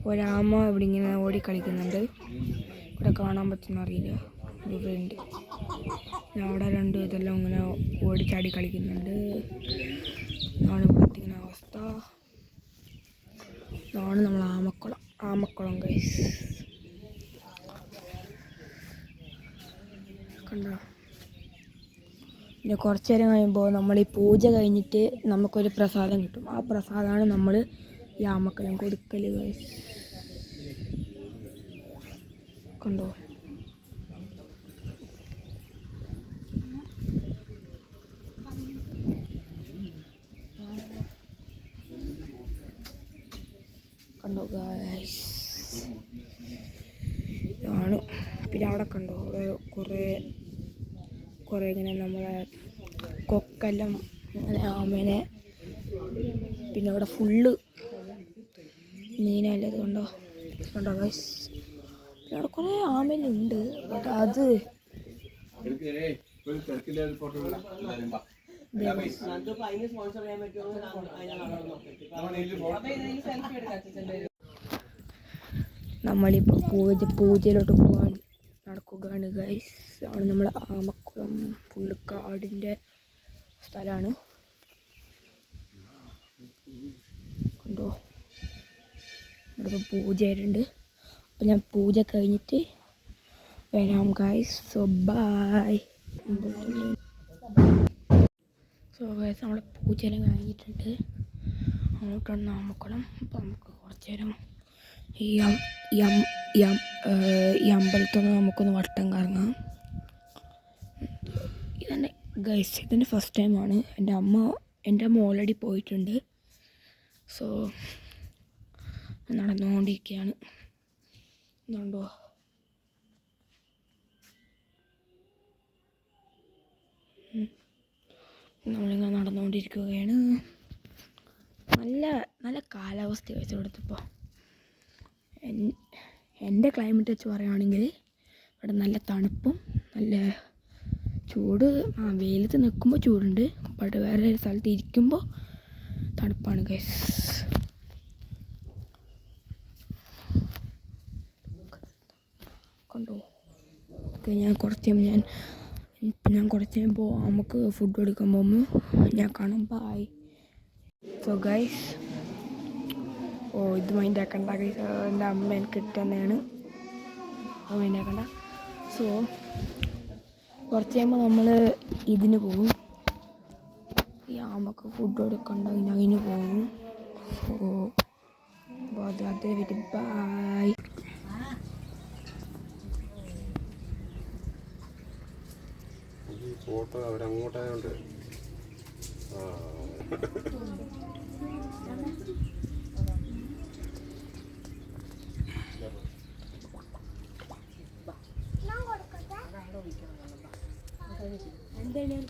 ഒരാമ ഇവിടെ ഇങ്ങനെ ഓടിക്കളിക്കുന്നുണ്ട്. ഇവിടെ കാണാൻ പറ്റുന്ന അറിയില്ല, ഇവിടെ ഉണ്ട്. അവിടെ രണ്ട് ഇതെല്ലാം ഇങ്ങനെ ഓടിച്ചാടി കളിക്കുന്നുണ്ട്. ഇതാണ് ഇവിടുത്തെ ഇങ്ങനെ അവസ്ഥ. ഇതാണ് നമ്മൾ ആമക്കുളം ഗൈസ്. കണ്ടോ? പിന്നെ കുറച്ച് നേരം കഴിയുമ്പോൾ നമ്മൾ ഈ പൂജ കഴിഞ്ഞിട്ട് നമുക്കൊരു പ്രസാദം കിട്ടും. ആ പ്രസാദമാണ് നമ്മൾ ഈ ആമക്കുളം കൊടുക്കൽ ഗൈസ്. കണ്ടോ? കണ്ടോ ഗൈസ്? ഇതാണ്. പിന്നെ അവിടെ കണ്ടോ കുറേ ഇങ്ങനെ നമ്മളെ കൊക്കെല്ലാം അങ്ങനെ ആമേനെ. പിന്നെ അവിടെ ഫുള്ള് മീനല്ലത് കണ്ടോ ഗൈസ്? പിന്നെ അവിടെ കുറേ ആമേനുണ്ട്. ബട്ട് അത് നമ്മളിപ്പോൾ പൂജയിലോട്ട് പോകാൻ നടക്കുകയാണ് ഗൈസ്. ആണ് നമ്മളെ ആമക്കുളം. ഫുള്ള് കാടിൻ്റെ സ്ഥലമാണ്. കണ്ടോ? ഇവിടെ പൂജ ആയിട്ടുണ്ട്. അപ്പം ഞാൻ പൂജ കഴിഞ്ഞിട്ട് വരാം guys. So bye. So guys, നമ്മളെ പൂജയെല്ലാം കഴിഞ്ഞിട്ടുണ്ട്. അങ്ങോട്ടാണ് ആമക്കുളം. അപ്പം നമുക്ക് കുറച്ച് നേരം ഈ അമ്പലത്തിൽ നമുക്കൊന്ന് വട്ടം കറങ്ങാം. ഇതന്നെ ഗൈസ്, ഇതിൻ്റെ ഫസ്റ്റ് ടൈമാണ്. എൻ്റെ അമ്മ ഓൾറെഡി പോയിട്ടുണ്ട്. സോ നടന്നുകൊണ്ടിരിക്കുകയാണ്. എന്നുണ്ടോ? നമ്മളിങ്ങനെ നടന്നുകൊണ്ടിരിക്കുകയാണ്. നല്ല കാലാവസ്ഥ വെച്ച് കൊടുത്തപ്പോൾ എൻ്റെ ക്ലൈമറ്റ് വെച്ച് പറയുകയാണെങ്കിൽ ഇവിടെ നല്ല തണുപ്പും നല്ല ചൂട്. വെയിലത്ത് നിൽക്കുമ്പോൾ ചൂടുണ്ട്, ബട്ട് വേറെ ഒരു സ്ഥലത്ത് ഇരിക്കുമ്പോൾ തണുപ്പാണ് ഗൈസ്. കണ്ടോ? ഓക്കെ, ഞാൻ കുറച്ച് കഴിയുമ്പോൾ നമുക്ക് ഫുഡ് കൊടുക്കാൻ പോകുമ്പോൾ ഞാൻ കാണാം. ബൈ. സോ ഗൈസ്, ഇത് മൈൻഡ് ആക്കണ്ട ഗൈസ്. എൻ്റെ അമ്മ എനിക്ക് ഇട്ട് തന്നെയാണ്. അത് മൈൻഡ് ആക്കണ്ട. സോ കുറച്ച് കഴിയുമ്പോൾ നമ്മൾ ഇതിന് പോകും. ഈ ആമക്ക് ഫുഡ് കൊടുക്കണ്ടെങ്കിൽ അതിന് പോകും. സോ അതേ വിട്ട് ബൈ. ഫോട്ടോ അവരങ്ങോട്ടായോണ്ട് എന്തായാലും